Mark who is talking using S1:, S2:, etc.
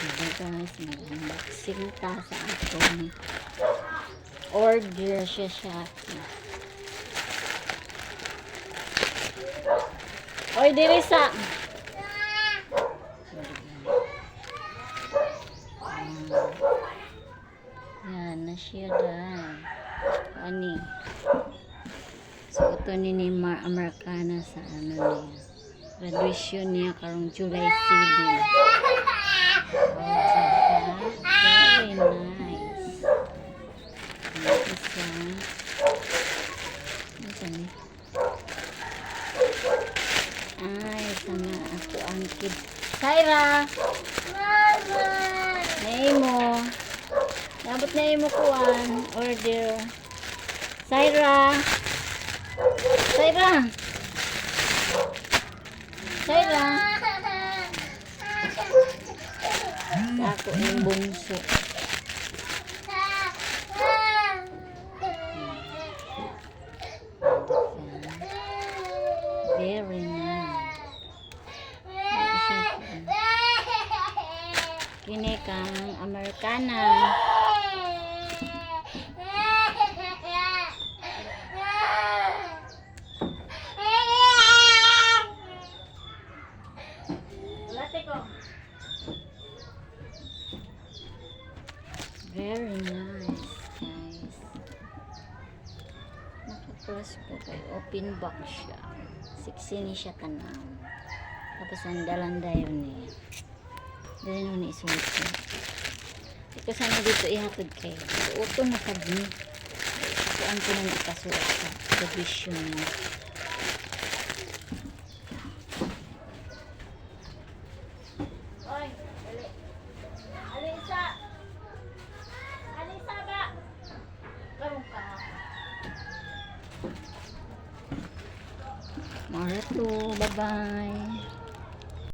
S1: Diba guys, mag-unboxing ta sa atong order siya Shopee. Oy, diri sa yan na siya dahil ani so ito ni Americana sa ano niya graduation niya karong July 7. Very nice. Isa ni ay sana ako ang kid Syra mama Nemo dapat na imo kuan order Syra ako yung bungso very nice kini kang Americana very nice guys nakapros po kay open box siya 16 ni siya tanaw tapos ang dalandayo niya dahil nung isuot ko ito sana dito ihatod kayo uto na kagni ito ang pinang ikasuot sa provision niya oy Alisa ba karong ka Marato, bye bye.